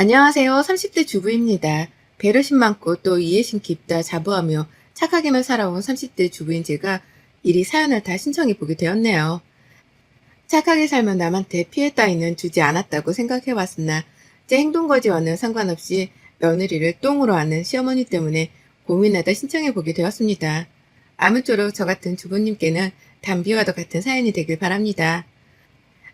안녕하세요. 30대 주부입니다. 배려심 많고 또 이해심 깊다 자부하며 착하게만 살아온 30대 주부인 제가 이리 사연을 다 신청해 보게 되었네요. 착하게 살면 남한테 피해 따위는 주지 않았다고 생각해 왔으나 제 행동 거지와는 상관없이 며느리를 똥으로 하는 시어머니 때문에 고민하다 신청해 보게 되었습니다. 아무쪼록 저 같은 주부님께는 담비와도 같은 사연이 되길 바랍니다.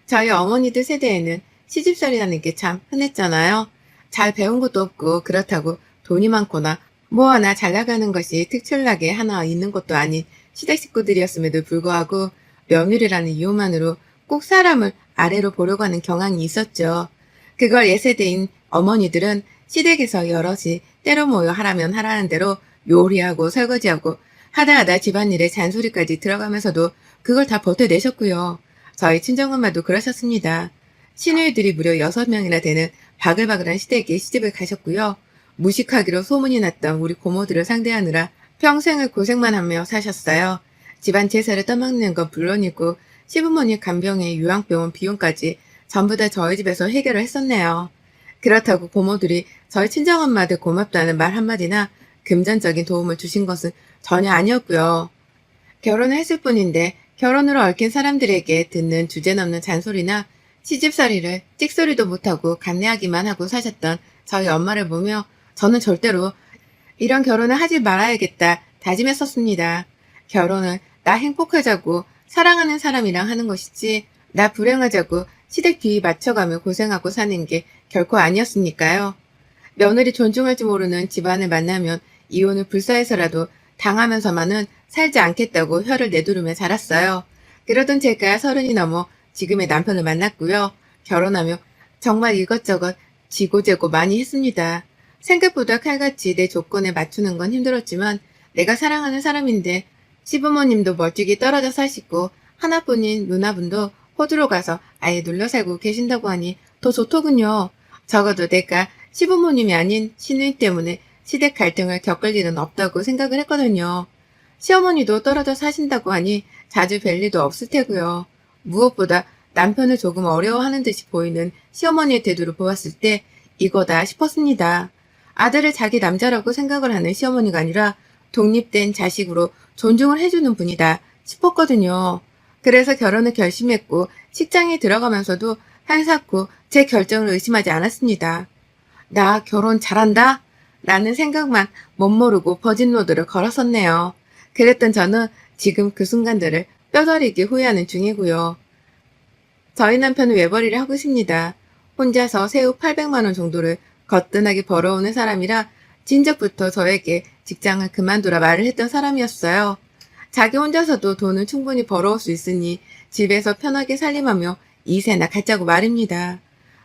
저희 어머니들 세대에는 시집살이라는 게 참 흔했잖아요. 잘 배운 것도 없고 그렇다고 돈이 많거나 뭐 하나 잘 나가는 것이 특출나게 하나 있는 것도 아닌 시댁 식구들이었음에도 불구하고 며느리라는 이유만으로 꼭 사람을 아래로 보려고 하는 경향이 있었죠. 그걸 예세대인 어머니들은 시댁에서 여럿이 때로 모여 하라면 하라는 대로 요리하고 설거지하고 하다 집안일에 잔소리까지 들어가면서도 그걸 다 버텨내셨고요. 저희 친정엄마도 그러셨습니다. 시누이들이 무려 6명이나 되는 바글바글한 시댁에 시집을 가셨고요. 무식하기로 소문이 났던 우리 고모들을 상대하느라 평생을 고생만 하며 사셨어요. 집안 제사를 떠먹는 건 물론이고 시부모님 간병에 요양병원 비용까지 전부 다 저희 집에서 해결을 했었네요. 그렇다고 고모들이 저희 친정엄마들 고맙다는 말 한마디나 금전적인 도움을 주신 것은 전혀 아니었고요. 결혼을 했을 뿐인데 결혼으로 얽힌 사람들에게 듣는 주제넘는 잔소리나 시집살이를 찍소리도 못하고 간내하기만 하고 사셨던 저희 엄마를 보며 저는 절대로 이런 결혼을 하지 말아야겠다 다짐했었습니다. 결혼은 나 행복하자고 사랑하는 사람이랑 하는 것이지 나 불행하자고 시댁 뒤 맞춰가며 고생하고 사는 게 결코 아니었으니까요. 며느리 존중할 줄 모르는 집안을 만나면 이혼을 불사해서라도 당하면서만은 살지 않겠다고 혀를 내두르며 자랐어요. 그러던 제가 30이 넘어 지금의 남편을 만났고요. 결혼하며 정말 이것저것 지고재고 많이 했습니다. 생각보다 칼같이 내 조건에 맞추는 건 힘들었지만 내가 사랑하는 사람인데 시부모님도 멀찍이 떨어져 사시고 하나뿐인 누나분도 호주로 가서 아예 눌러 살고 계신다고 하니 더 좋더군요. 적어도 내가 시부모님이 아닌 시누이 때문에 시댁 갈등을 겪을 일은 없다고 생각을 했거든요. 시어머니도 떨어져 사신다고 하니 자주 뵐 일도 없을 테고요. 무엇보다 남편을 조금 어려워하는 듯이 보이는 시어머니의 태도를 보았을 때 이거다 싶었습니다. 아들을 자기 남자라고 생각을 하는 시어머니가 아니라 독립된 자식으로 존중을 해주는 분이다 싶었거든요. 그래서 결혼을 결심했고 직장에 들어가면서도 한사코 제 결정을 의심하지 않았습니다. 나 결혼 잘한다? 라는 생각만 멋모르고 버진로드를 걸었었네요. 그랬던 저는 지금 그 순간들을 뼈저리게 후회하는 중이고요. 저희 남편은 외벌이를 하고 있습니다. 혼자서 세후 800만 원 정도를 거뜬하게 벌어오는 사람이라 진작부터 저에게 직장을 그만두라 말을 했던 사람이었어요. 자기 혼자서도 돈을 충분히 벌어올 수 있으니 집에서 편하게 살림하며 이세나 갖자고 말입니다.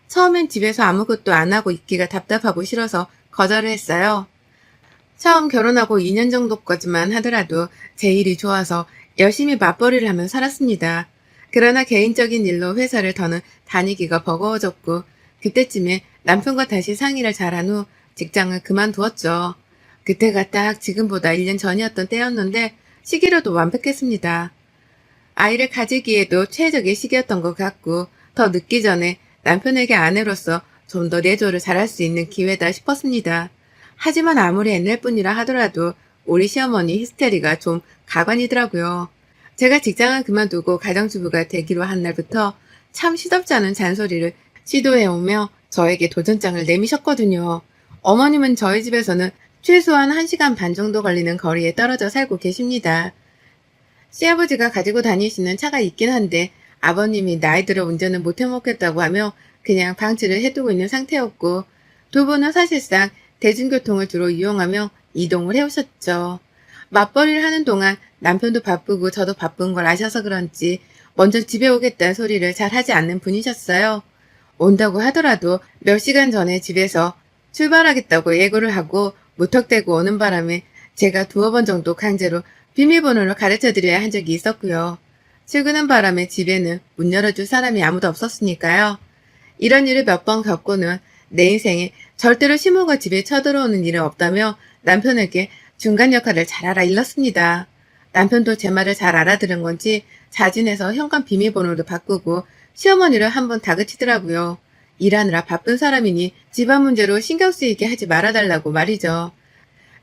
처음엔 집에서 아무것도 안 하고 있기가 답답하고 싫어서 거절을 했어요. 처음 결혼하고 2년 정도까지만 하더라도 제 일이 좋아서 열심히 맞벌이를 하며 살았습니다. 그러나 개인적인 일로 회사를 더는 다니기가 버거워졌고 그때쯤에 남편과 다시 상의를 잘한 후 직장을 그만두었죠. 그때가 딱 지금보다 1년 전이었던 때였는데 시기로도 완벽했습니다. 아이를 가지기에도 최적의 시기였던 것 같고 더 늦기 전에 남편에게 아내로서 좀 더 내조를 잘할 수 있는 기회다 싶었습니다. 하지만 아무리 옛날뿐이라 하더라도 우리 시어머니 히스테리가 좀 가관이더라고요. 제가 직장을 그만두고 가정주부가 되기로 한 날부터 참 시덥지 않은 잔소리를 시도해오며 저에게 도전장을 내미셨거든요. 어머님은 저희 집에서는 최소한 1시간 반 정도 걸리는 거리에 떨어져 살고 계십니다. 시아버지가 가지고 다니시는 차가 있긴 한데 아버님이 나이 들어 운전을 못 해먹겠다고 하며 그냥 방치를 해두고 있는 상태였고 두 분은 사실상 대중교통을 주로 이용하며 이동을 해오셨죠. 맞벌이를 하는 동안 남편도 바쁘고 저도 바쁜 걸 아셔서 그런지 먼저 집에 오겠다는 소리를 잘 하지 않는 분이셨어요. 온다고 하더라도 몇 시간 전에 집에서 출발하겠다고 예고를 하고 무턱대고 오는 바람에 제가 2번 정도 강제로 비밀번호를 가르쳐드려야 한 적이 있었고요. 출근한 바람에 집에는 문 열어줄 사람이 아무도 없었으니까요. 이런 일을 몇 번 겪고는 내 인생에 절대로 시모가 집에 쳐들어오는 일은 없다며 남편에게 중간 역할을 잘하라 일렀습니다. 남편도 제 말을 잘 알아들은 건지 자진해서 현관 비밀번호를 바꾸고 시어머니를 한번 다그치더라고요. 일하느라 바쁜 사람이니 집안 문제로 신경 쓰이게 하지 말아달라고 말이죠.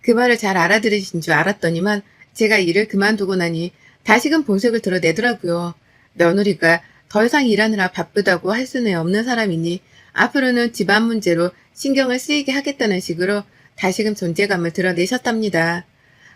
그 말을 잘 알아들으신 줄 알았더니만 제가 일을 그만두고 나니 다시금 본색을 드러내더라고요. 며느리가 더 이상 일하느라 바쁘다고 할 수는 없는 사람이니 앞으로는 집안 문제로 신경을 쓰이게 하겠다는 식으로 다시금 존재감을 드러내셨답니다.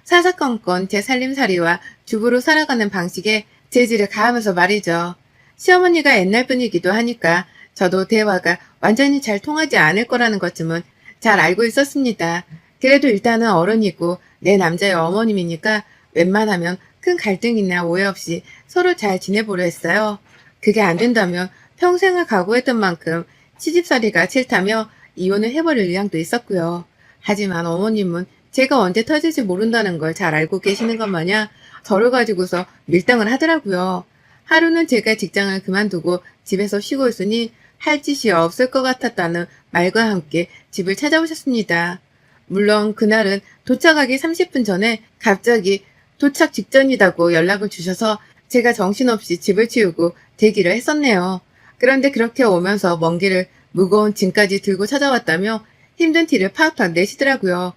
사사건건 제 살림살이와 주부로 살아가는 방식에 재질을 가하면서 말이죠. 시어머니가 옛날 분이기도 하니까 저도 대화가 완전히 잘 통하지 않을 거라는 것쯤은 잘 알고 있었습니다. 그래도 일단은 어른이고 내 남자의 어머님이니까 웬만하면 큰 갈등이나 오해 없이 서로 잘 지내보려 했어요. 그게 안 된다면 평생을 각오했던 만큼 시집살이가 싫다며 이혼을 해버릴 의향도 있었고요. 하지만 어머님은 제가 언제 터질지 모른다는 걸 잘 알고 계시는 것 마냥 저를 가지고서 밀당을 하더라고요. 하루는 제가 직장을 그만두고 집에서 쉬고 있으니 할 짓이 없을 것 같았다는 말과 함께 집을 찾아오셨습니다. 물론 그날은 도착하기 30분 전에 갑자기 도착 직전이라고 연락을 주셔서 제가 정신없이 집을 치우고 대기를 했었네요. 그런데 그렇게 오면서 먼 길을 무거운 짐까지 들고 찾아왔다며 힘든 티를 팍팍 내시더라고요.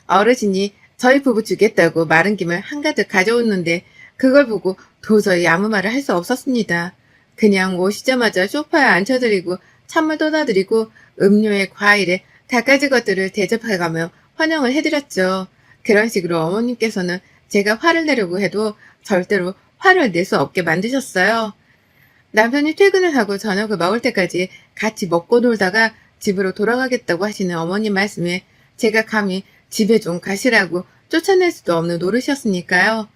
어르신이 저희 부부 주겠다고 마른 김을 한가득 가져오는데 그걸 보고 도저히 아무 말을 할 수 없었습니다. 그냥 오시자마자 소파에 앉혀드리고 찬물 떠다드리고 음료에 과일에 갖가지 것들을 대접해가며 환영을 해드렸죠. 그런 식으로 어머님께서는 제가 화를 내려고 해도 절대로 화를 낼 수 없게 만드셨어요. 남편이 퇴근을 하고 저녁을 먹을 때까지 같이 먹고 놀다가 집으로 돌아가겠다고 하시는 어머님 말씀에 제가 감히 집에 좀 가시라고 쫓아낼 수도 없는 노릇이었으니까요.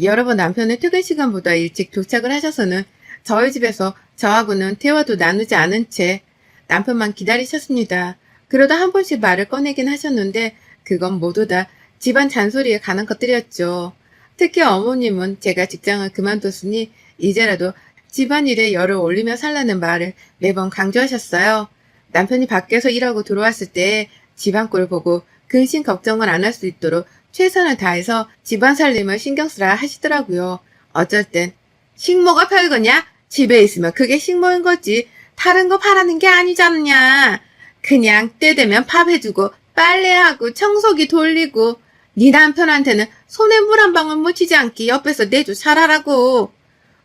여러 번 남편의 퇴근 시간보다 일찍 도착을 하셔서는 저희 집에서 저하고는 대화도 나누지 않은 채 남편만 기다리셨습니다. 그러다 한 번씩 말을 꺼내긴 하셨는데 그건 모두 다 집안 잔소리에 관한 것들이었죠. 특히 어머님은 제가 직장을 그만뒀으니 이제라도 집안일에 열을 올리며 살라는 말을 매번 강조하셨어요. 남편이 밖에서 일하고 들어왔을 때 집안 꼴을 보고 근심 걱정을 안 할 수 있도록 최선을 다해서 집안 살림을 신경 쓰라 하시더라고요. 어쩔 땐 식모가 별거냐? 집에 있으면 그게 식모인 거지. 다른 거 바라는 게 아니잖냐. 그냥 때 되면 밥 해주고 빨래하고 청소기 돌리고 네 남편한테는 손에 물 한 방울 묻히지 않게 옆에서 내조 잘하라고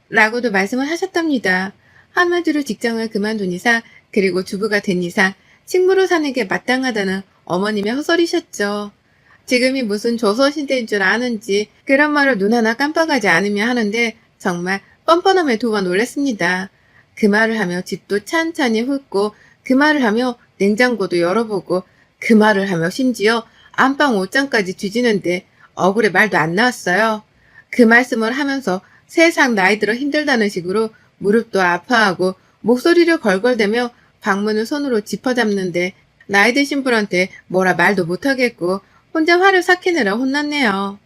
라고도 말씀을 하셨답니다. 한마디로 직장을 그만둔 이상 그리고 주부가 된 이상 식모로 사는 게 마땅하다는 어머님의 헛소리셨죠. 지금이 무슨 조선시대인 줄 아는지 그런 말을 눈 하나 깜빡하지 않으며 하는데 정말 뻔뻔함에 두 번 놀랐습니다. 그 말을 하며 집도 찬찬히 훑고 그 말을 하며 냉장고도 열어보고 그 말을 하며 심지어 안방 옷장까지 뒤지는데 억울해 말도 안 나왔어요. 그 말씀을 하면서 세상 나이 들어 힘들다는 식으로 무릎도 아파하고 목소리를 걸걸대며 방문을 손으로 짚어잡는데 나이 드신 분한테 뭐라 말도 못하겠고 혼자 화를 삭히느라 혼났네요.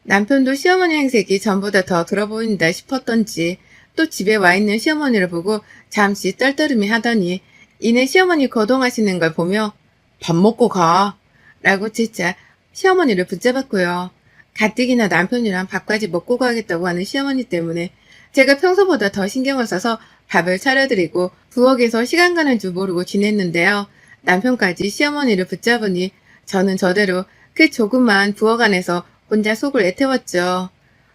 남편도 시어머니 행색이 전보다 더 들어 보인다 싶었던지 또 집에 와 있는 시어머니를 보고 잠시 떨떠름이 하더니 이내 시어머니 거동하시는 걸 보며 밥 먹고 가 라고 재차 시어머니를 붙잡았고요. 가뜩이나 남편이랑 밥까지 먹고 가겠다고 하는 시어머니 때문에 제가 평소보다 더 신경을 써서 밥을 차려드리고 부엌에서 시간 가는 줄 모르고 지냈는데요. 남편까지 시어머니를 붙잡으니 저는 저대로 그 조그만 부엌 안에서 혼자 속을 애태웠죠.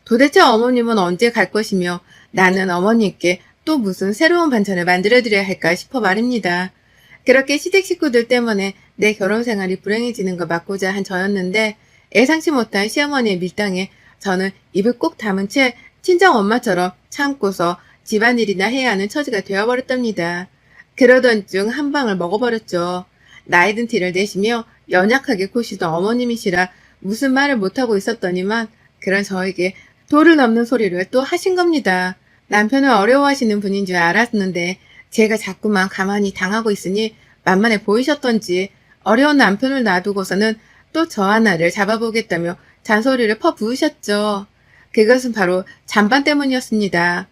도대체 어머님은 언제 갈 것이며 나는 어머니께 또 무슨 새로운 반찬을 만들어드려야 할까 싶어 말입니다. 그렇게 시댁 식구들 때문에 내 결혼 생활이 불행해지는 걸 막고자 한 저였는데 예상치 못한 시어머니의 밀당에 저는 입을 꼭 다문 채 친정 엄마처럼 참고서 집안일이나 해야 하는 처지가 되어버렸답니다. 그러던 중 한 방을 먹어버렸죠. 나이든 티를 내시며 연약하게 고시던 어머님이시라 무슨 말을 못하고 있었더니만 그런 저에게 도를 넘는 소리를 또 하신 겁니다. 남편을 어려워하시는 분인 줄 알았는데 제가 자꾸만 가만히 당하고 있으니 만만해 보이셨던지 어려운 남편을 놔두고서는 또 저 하나를 잡아보겠다며 잔소리를 퍼부으셨죠. 그것은 바로 잔반 때문이었습니다.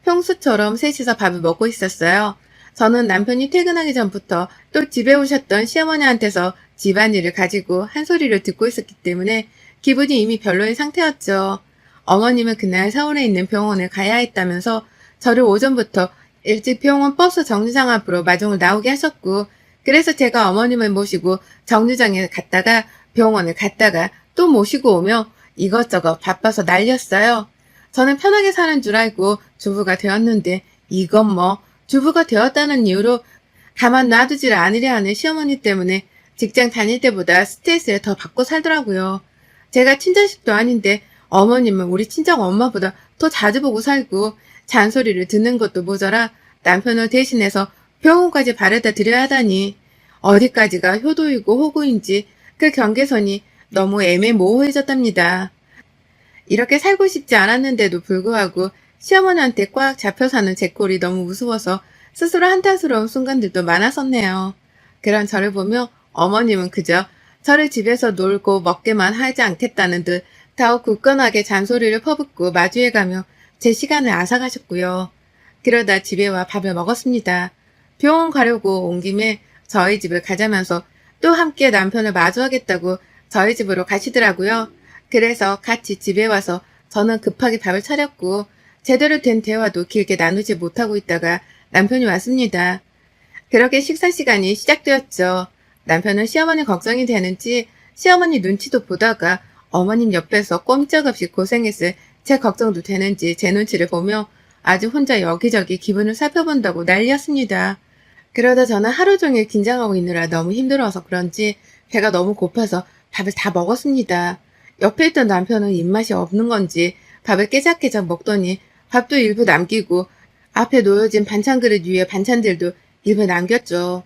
평소처럼 셋이서 밥을 먹고 있었어요. 저는 남편이 퇴근하기 전부터 또 집에 오셨던 시어머니한테서 집안일을 가지고 한 소리를 듣고 있었기 때문에 기분이 이미 별로인 상태였죠. 어머님은 그날 서울에 있는 병원에 가야 했다면서 저를 오전부터 일찍 병원 버스 정류장 앞으로 마중을 나오게 하셨고, 그래서 제가 어머님을 모시고 정류장에 갔다가 병원을 갔다가 또 모시고 오며 이것저것 바빠서 난리였어요. 저는 편하게 사는 줄 알고 주부가 되었는데 이건 뭐 주부가 되었다는 이유로 가만 놔두지를 않으려 하는 시어머니 때문에 직장 다닐 때보다 스트레스를 더 받고 살더라고요. 제가 친자식도 아닌데 어머님은 우리 친정 엄마보다 더 자주 보고 살고 잔소리를 듣는 것도 모자라 남편을 대신해서 병원까지 바래다 드려야 하다니 어디까지가 효도이고 호구인지 그 경계선이 너무 애매모호해졌답니다. 이렇게 살고 싶지 않았는데도 불구하고 시어머니한테 꽉 잡혀 사는 제 꼴이 너무 우스워서 스스로 한탄스러운 순간들도 많았었네요. 그런 저를 보며 어머님은 그저 저를 집에서 놀고 먹게만 하지 않겠다는 듯 더욱 굳건하게 잔소리를 퍼붓고 마주해가며 제 시간을 앗아가셨고요. 그러다 집에 와 밥을 먹었습니다. 병원 가려고 온 김에 저희 집을 가자면서 또 함께 남편을 마주하겠다고 저희 집으로 가시더라고요. 그래서 같이 집에 와서 저는 급하게 밥을 차렸고 제대로 된 대화도 길게 나누지 못하고 있다가 남편이 왔습니다. 그렇게 식사 시간이 시작되었죠. 남편은 시어머니 걱정이 되는지 시어머니 눈치도 보다가 어머님 옆에서 꼼짝없이 고생했을 제 걱정도 되는지 제 눈치를 보며 아주 혼자 여기저기 기분을 살펴본다고 난리였습니다. 그러다 저는 하루 종일 긴장하고 있느라 너무 힘들어서 그런지 배가 너무 고파서 밥을 다 먹었습니다. 옆에 있던 남편은 입맛이 없는 건지 밥을 깨작깨작 먹더니 밥도 일부 남기고 앞에 놓여진 반찬 그릇 위에 반찬들도 일부 남겼죠.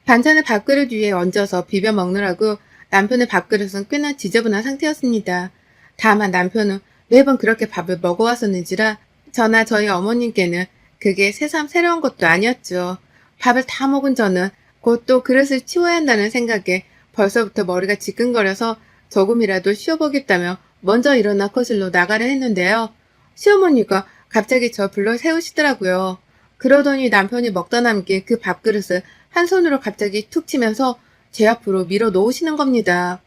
반찬을 밥그릇 위에 얹어서 비벼 먹느라고 남편의 밥그릇은 꽤나 지저분한 상태였습니다. 다만 남편은 매번 그렇게 밥을 먹어왔었는지라 저나 저희 어머님께는 그게 새삼 새로운 것도 아니었죠. 밥을 다 먹은 저는 곧 또 그릇을 치워야 한다는 생각에 벌써부터 머리가 지끈거려서 조금이라도 쉬어보겠다며 먼저 일어나 거실로 나가려 했는데요. 시어머니가 갑자기 저 불러 세우시더라고요. 그러더니 남편이 먹다 남긴 그 밥그릇을 한 손으로 갑자기 툭 치면서 제 앞으로 밀어 놓으시는 겁니다.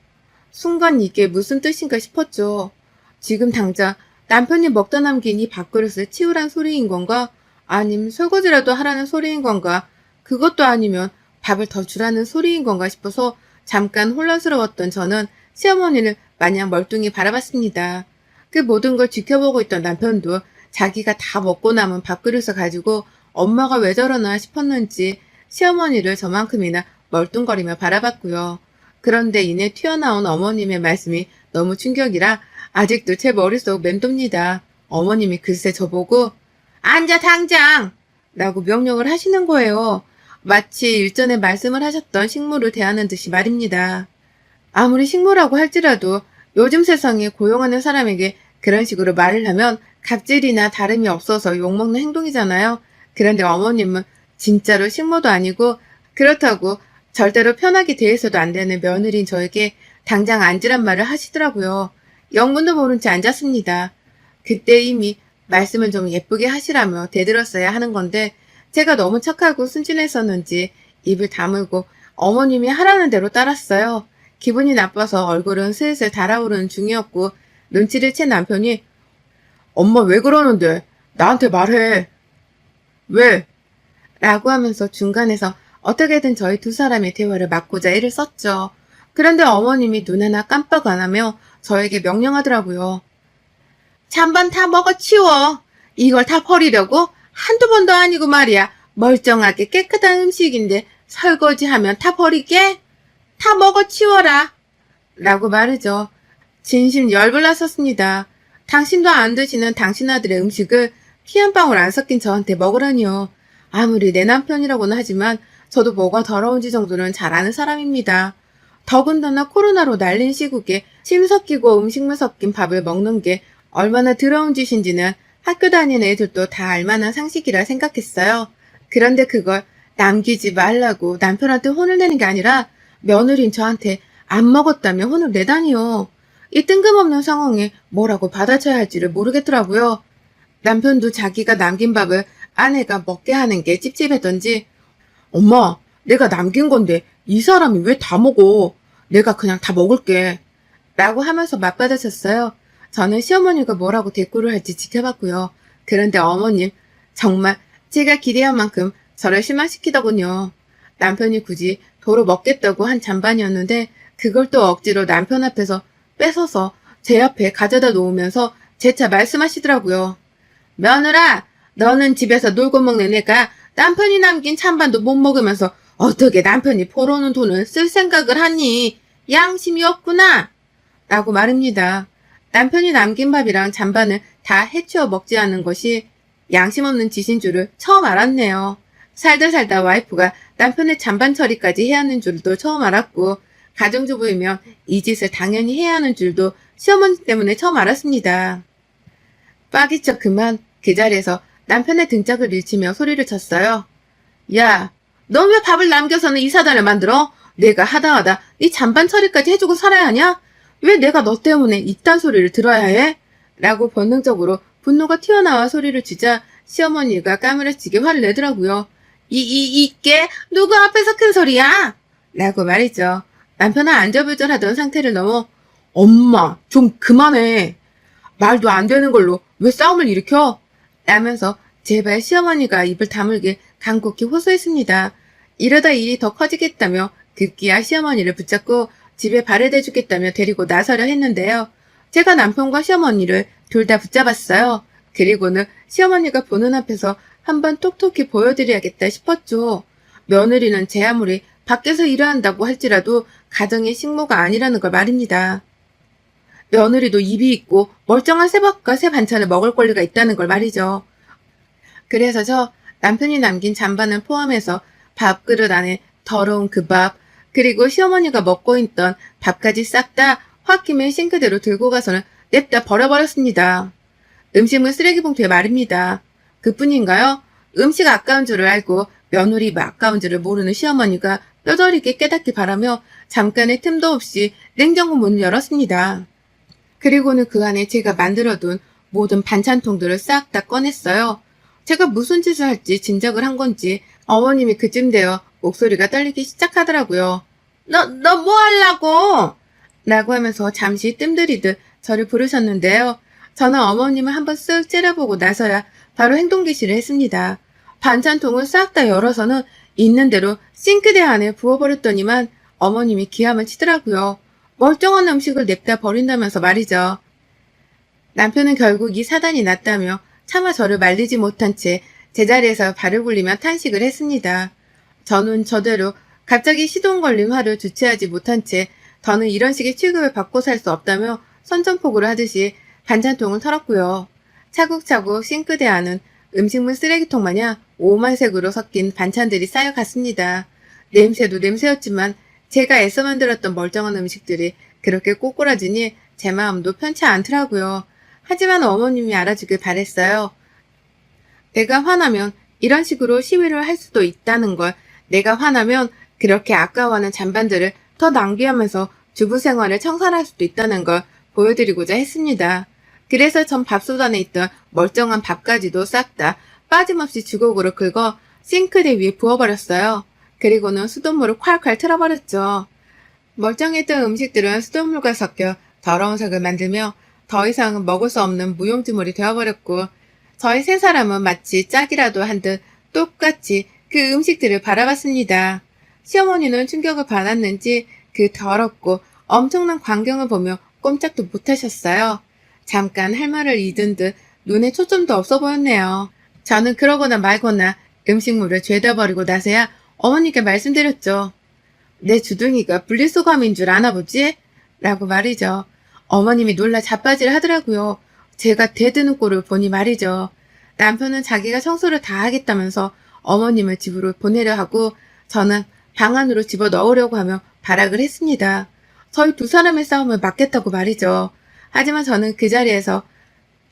순간 이게 무슨 뜻인가 싶었죠. 지금 당장 남편이 먹다 남긴 이 밥그릇을 치우란 소리인 건가? 아님 설거지라도 하라는 소리인 건가? 그것도 아니면 밥을 더 주라는 소리인 건가 싶어서 잠깐 혼란스러웠던 저는 시어머니를 마냥 멀뚱히 바라봤습니다. 그 모든 걸 지켜보고 있던 남편도 자기가 다 먹고 남은 밥그릇을 가지고 엄마가 왜 저러나 싶었는지 시어머니를 저만큼이나 멀뚱거리며 바라봤고요. 그런데 이내 튀어나온 어머님의 말씀이 너무 충격이라 아직도 제 머릿속 맴돕니다. 어머님이 글쎄 저보고 앉아 당장! 라고 명령을 하시는 거예요. 마치 일전에 말씀을 하셨던 식물을 대하는 듯이 말입니다. 아무리 식물이라고 할지라도 요즘 세상에 고용하는 사람에게 그런 식으로 말을 하면 갑질이나 다름이 없어서 욕먹는 행동이잖아요. 그런데 어머님은 진짜로 식모도 아니고 그렇다고 절대로 편하게 대해서도 안 되는 며느리인 저에게 당장 앉으란 말을 하시더라고요. 영문도 모른 채 앉았습니다. 그때 이미 말씀을 좀 예쁘게 하시라며 대들었어야 하는 건데 제가 너무 착하고 순진했었는지 입을 다물고 어머님이 하라는 대로 따랐어요. 기분이 나빠서 얼굴은 슬슬 달아오르는 중이었고 눈치를 챈 남편이 엄마 왜 그러는데? 나한테 말해. 왜? 라고 하면서 중간에서 어떻게든 저희 두 사람의 대화를 막고자 애를 썼죠. 그런데 어머님이 눈 하나 깜빡 안 하며 저에게 명령하더라고요. 잔반 다 먹어 치워. 이걸 다 버리려고? 한두 번도 아니고 말이야. 멀쩡하게 깨끗한 음식인데 설거지하면 다 버리게? 다 먹어 치워라. 라고 말이죠. 진심 열불났었습니다. 당신도 안 드시는 당신 아들의 음식을 피 한 방울 안 섞인 저한테 먹으라니요. 아무리 내 남편이라고는 하지만 저도 뭐가 더러운지 정도는 잘 아는 사람입니다. 더군다나 코로나로 날린 시국에 침 섞이고 음식물 섞인 밥을 먹는 게 얼마나 더러운 짓인지는 학교 다니는 애들도 다 알만한 상식이라 생각했어요. 그런데 그걸 남기지 말라고 남편한테 혼을 내는 게 아니라 며느리인 저한테 안 먹었다며 혼을 내다니요. 이 뜬금없는 상황에 뭐라고 받아쳐야 할지를 모르겠더라고요. 남편도 자기가 남긴 밥을 아내가 먹게 하는 게 찝찝했던지 엄마, 내가 남긴 건데 이 사람이 왜 다 먹어? 내가 그냥 다 먹을게. 라고 하면서 맞받아쳤어요. 저는 시어머니가 뭐라고 대꾸를 할지 지켜봤고요. 그런데 어머님 정말 제가 기대한 만큼 저를 실망시키더군요. 남편이 굳이 도로 먹겠다고 한 잔반이었는데 그걸 또 억지로 남편 앞에서 뺏어서 제 앞에 가져다 놓으면서 재차 말씀하시더라고요. 며느라, 너는 집에서 놀고 먹는 애가 남편이 남긴 찬반도 못 먹으면서 어떻게 남편이 벌어오는 돈을 쓸 생각을 하니? 양심이 없구나! 라고 말입니다. 남편이 남긴 밥이랑 잔반을 다 해치워 먹지 않는 것이 양심 없는 짓인 줄을 처음 알았네요. 살다 살다 와이프가 남편의 잔반 처리까지 해야 하는 줄도 처음 알았고, 가정주부이면 이 짓을 당연히 해야 하는 줄도 시어머니 때문에 처음 알았습니다. 빠기쳐 그만 그 자리에서 남편의 등짝을 밀치며 소리를 쳤어요. 야, 너 왜 밥을 남겨서는 이 사단을 만들어? 내가 하다 네 잔반 처리까지 해주고 살아야 하냐? 왜 내가 너 때문에 이딴 소리를 들어야 해? 라고 본능적으로 분노가 튀어나와 소리를 치자 시어머니가 까무러치게 화를 내더라고요. 이게 누구 앞에서 큰 소리야? 라고 말이죠. 남편은 안절부절하던 상태를 넘어 엄마 좀 그만해. 말도 안 되는 걸로 왜 싸움을 일으켜? 라면서 제발 시어머니가 입을 다물길 간곡히 호소했습니다. 이러다 일이 더 커지겠다며 급기야 시어머니를 붙잡고 집에 발을 주겠다며 데리고 나서려 했는데요. 제가 남편과 시어머니를 둘 다 붙잡았어요. 그리고는 시어머니가 보는 앞에서 한번 톡톡히 보여드려야겠다 싶었죠. 며느리는 제 아무리 밖에서 일을 한다고 할지라도 가정의 식모가 아니라는 걸 말입니다. 며느리도 입이 있고 멀쩡한 새밥과 새 반찬을 먹을 권리가 있다는 걸 말이죠. 그래서 저 남편이 남긴 잔반을 포함해서 밥그릇 안에 더러운 그 밥, 그리고 시어머니가 먹고 있던 밥까지 싹 다 홧김에 싱크대로 들고 가서는 냅다 버려버렸습니다. 음식물 쓰레기 봉투에 말입니다. 그뿐인가요? 음식 아까운 줄을 알고 며느리 아까운 줄을 모르는 시어머니가 뼈저리게 깨닫기 바라며 잠깐의 틈도 없이 냉장고 문을 열었습니다. 그리고는 그 안에 제가 만들어둔 모든 반찬통들을 싹 다 꺼냈어요. 제가 무슨 짓을 할지 짐작을 한 건지 어머님이 그쯤 되어 목소리가 떨리기 시작하더라고요. 너 뭐 하려고? 라고 하면서 잠시 뜸들이듯 저를 부르셨는데요. 저는 어머님을 한번 쓱 째려보고 나서야 바로 행동 개시를 했습니다. 반찬통을 싹 다 열어서는 있는 대로 싱크대 안에 부어버렸더니만 어머님이 기함을 치더라고요. 멀쩡한 음식을 냅다 버린다면서 말이죠. 남편은 결국 이 사단이 났다며 차마 저를 말리지 못한 채 제자리에서 발을 굴리며 탄식을 했습니다. 저는 저대로 갑자기 시동 걸린 화를 주체하지 못한 채 더는 이런 식의 취급을 받고 살 수 없다며 선전포고를 하듯이 반찬통을 털었고요. 차곡차곡 싱크대 안은 음식물 쓰레기통 마냥 오만색으로 섞인 반찬들이 쌓여갔습니다. 냄새도 냄새였지만 제가 애써 만들었던 멀쩡한 음식들이 그렇게 꼬꾸라지니 제 마음도 편치 않더라고요. 하지만 어머님이 알아주길 바랬어요. 내가 화나면 이런 식으로 시위를 할 수도 있다는 걸, 내가 화나면 그렇게 아까워하는 잔반들을 더 낭비하면서 주부 생활을 청산할 수도 있다는 걸 보여드리고자 했습니다. 그래서 전 밥솥 안에 있던 멀쩡한 밥까지도 싹 다 빠짐없이 주걱으로 긁어 싱크대 위에 부어버렸어요. 그리고는 수돗물을 콸콸 틀어버렸죠. 멀쩡했던 음식들은 수돗물과 섞여 더러운 색을 만들며 더 이상은 먹을 수 없는 무용지물이 되어버렸고, 저희 세 사람은 마치 짝이라도 한 듯 똑같이 그 음식들을 바라봤습니다. 시어머니는 충격을 받았는지 그 더럽고 엄청난 광경을 보며 꼼짝도 못하셨어요. 잠깐 할 말을 잊은 듯 눈에 초점도 없어 보였네요. 저는 그러거나 말거나 음식물을 죄다 버리고 나서야 어머니께 말씀드렸죠. 내 주둥이가 분리수거함인 줄 아나 보지? 라고 말이죠. 어머님이 놀라 자빠질 하더라고요. 제가 대드는 꼴을 보니 말이죠. 남편은 자기가 청소를 다 하겠다면서 어머님을 집으로 보내려 하고 저는 방 안으로 집어넣으려고 하며 발악을 했습니다. 저희 두 사람의 싸움을 막겠다고 말이죠. 하지만 저는 그 자리에서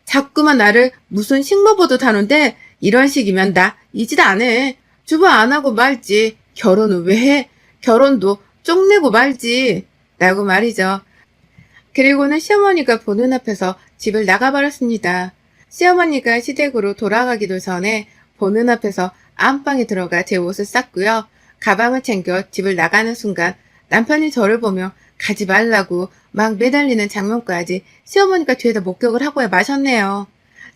자꾸만 나를 무슨 식모보듯 하는데 이런 식이면 나 이 짓 안 해. 주부 안 하고 말지. 결혼은 왜 해? 결혼도 쪽내고 말지. 라고 말이죠. 그리고는 시어머니가 보는 앞에서 집을 나가버렸습니다. 시어머니가 시댁으로 돌아가기도 전에 보는 앞에서 안방에 들어가 제 옷을 쌌고요. 가방을 챙겨 집을 나가는 순간 남편이 저를 보며 가지 말라고 막 매달리는 장면까지 시어머니가 뒤에다 목격을 하고야 마셨네요.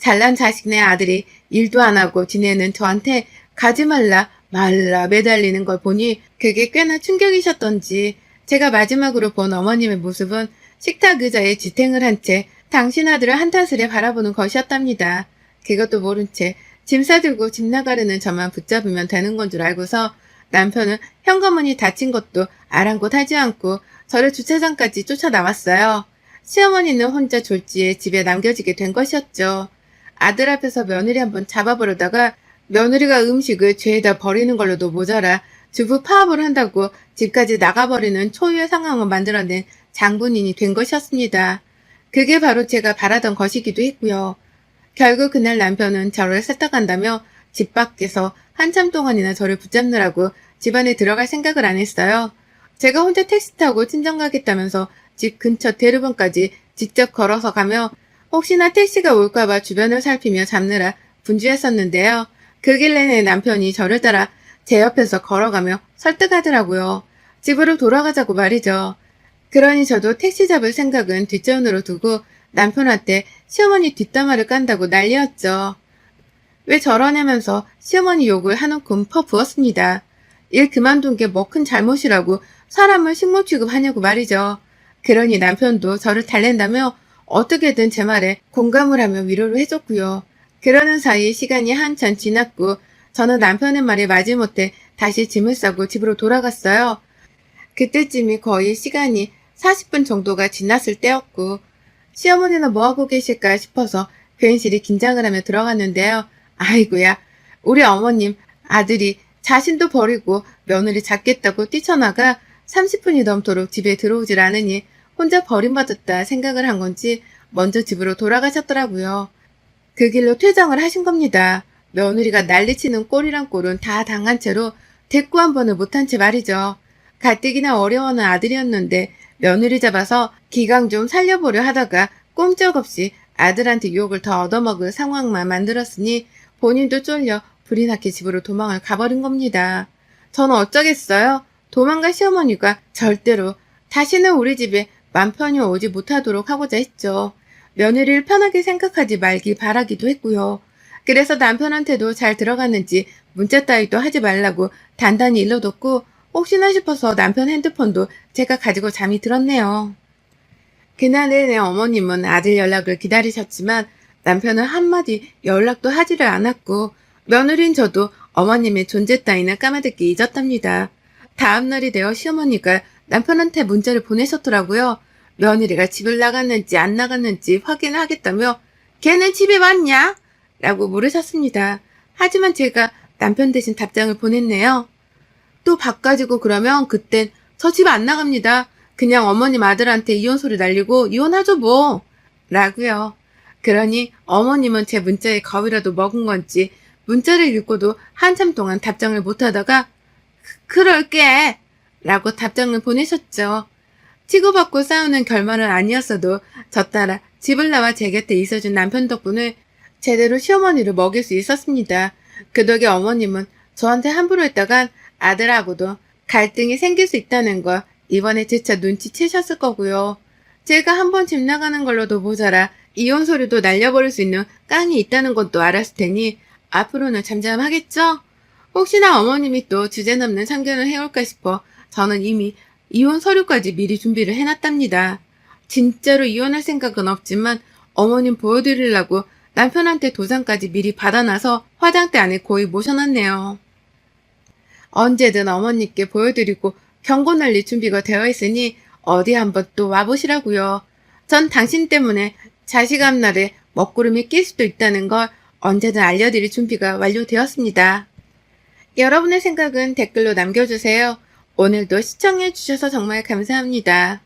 잘난 자식네 아들이 일도 안 하고 지내는 저한테 가지 말라 말라 매달리는 걸 보니 그게 꽤나 충격이셨던지 제가 마지막으로 본 어머님의 모습은 식탁 의자에 지탱을 한 채 당신 아들을 한탄스레 바라보는 것이었답니다. 그것도 모른 채 짐 싸들고 집 나가려는 저만 붙잡으면 되는 건 줄 알고서 남편은 현관문이 닫힌 것도 아랑곳하지 않고 저를 주차장까지 쫓아나왔어요. 시어머니는 혼자 졸지에 집에 남겨지게 된 것이었죠. 아들 앞에서 며느리 한번 잡아보려다가 며느리가 음식을 죄에다 버리는 걸로도 모자라 주부 파업을 한다고 집까지 나가버리는 초유의 상황을 만들어낸 장본인이 된 것이었습니다. 그게 바로 제가 바라던 것이기도 했고요. 결국 그날 남편은 저를 세탁한다며 집 밖에서 한참 동안이나 저를 붙잡느라고 집 안에 들어갈 생각을 안 했어요. 제가 혼자 택시 타고 친정 가겠다면서 집 근처 대로변까지 직접 걸어서 가며 혹시나 택시가 올까봐 주변을 살피며 잡느라 분주했었는데요. 그 길 내내 남편이 저를 따라 제 옆에서 걸어가며 설득하더라고요. 집으로 돌아가자고 말이죠. 그러니 저도 택시 잡을 생각은 뒷전으로 두고 남편한테 시어머니 뒷담화를 깐다고 난리였죠. 왜 저러냐면서 시어머니 욕을 한 움큼 퍼부었습니다. 일 그만둔 게 뭐 큰 잘못이라고 사람을 식모 취급하냐고 말이죠. 그러니 남편도 저를 달랜다며 어떻게든 제 말에 공감을 하며 위로를 해줬고요. 그러는 사이 시간이 한참 지났고 저는 남편의 말에 마지못해 다시 짐을 싸고 집으로 돌아갔어요. 그때쯤이 거의 시간이 40분 정도가 지났을 때였고 시어머니는 뭐하고 계실까 싶어서 괜시리 긴장을 하며 들어갔는데요. 아이고야, 우리 어머님 아들이 자신도 버리고 며느리 잡겠다고 뛰쳐나가 30분이 넘도록 집에 들어오질 않으니 혼자 버림받았다 생각을 한 건지 먼저 집으로 돌아가셨더라고요. 그 길로 퇴장을 하신 겁니다. 며느리가 난리치는 꼴이란 꼴은 다 당한 채로 대꾸 한 번을 못한 채 말이죠. 가뜩이나 어려워하는 아들이었는데 며느리 잡아서 기강 좀 살려보려 하다가 꼼짝없이 아들한테 욕을 더 얻어먹을 상황만 만들었으니 본인도 쫄려 불이 나게 집으로 도망을 가버린 겁니다. 저는 어쩌겠어요? 도망갈 시어머니가 절대로 다시는 우리 집에 맘 편히 오지 못하도록 하고자 했죠. 며느리를 편하게 생각하지 말기 바라기도 했고요. 그래서 남편한테도 잘 들어갔는지 문자 따위도 하지 말라고 단단히 일러뒀고 혹시나 싶어서 남편 핸드폰도 제가 가지고 잠이 들었네요. 그날 내내 어머님은 아들 연락을 기다리셨지만 남편은 한마디 연락도 하지를 않았고 며느린 저도 어머님의 존재 따위는 까마득히 잊었답니다. 다음날이 되어 시어머니가 남편한테 문자를 보내셨더라고요. 며느리가 집을 나갔는지 안 나갔는지 확인하겠다며 걔는 집에 왔냐? 라고 물으셨습니다. 하지만 제가 남편 대신 답장을 보냈네요. 또 바꿔지고 그러면 그땐 저 집 안 나갑니다. 그냥 어머님 아들한테 이혼 소리 날리고 이혼하죠 뭐. 라고요. 그러니 어머님은 제 문자에 겁이라도 먹은 건지 문자를 읽고도 한참 동안 답장을 못하다가 그럴게 라고 답장을 보내셨죠. 치고받고 싸우는 결말은 아니었어도 저 따라 집을 나와 제 곁에 있어준 남편 덕분에 제대로 시어머니를 먹일 수 있었습니다. 그 덕에 어머님은 저한테 함부로 했다간 아들하고도 갈등이 생길 수 있다는 거 이번에 재차 눈치채셨을 거고요. 제가 한번 집 나가는 걸로도 모자라 이혼 소리도 날려버릴 수 있는 깡이 있다는 것도 알았을 테니 앞으로는 잠잠하겠죠? 혹시나 어머님이 또 주제넘는 참견을 해올까 싶어 저는 이미 이혼 서류까지 미리 준비를 해놨답니다. 진짜로 이혼할 생각은 없지만 어머님 보여드리려고 남편한테 도장까지 미리 받아놔서 화장대 안에 고이 모셔놨네요. 언제든 어머님께 보여드리고 경고 날릴 준비가 되어 있으니 어디 한번 또 와보시라고요. 전 당신 때문에 자식 앞날에 먹구름이 낄 수도 있다는 걸 언제든 알려드릴 준비가 완료되었습니다. 여러분의 생각은 댓글로 남겨주세요. 오늘도 시청해주셔서 정말 감사합니다.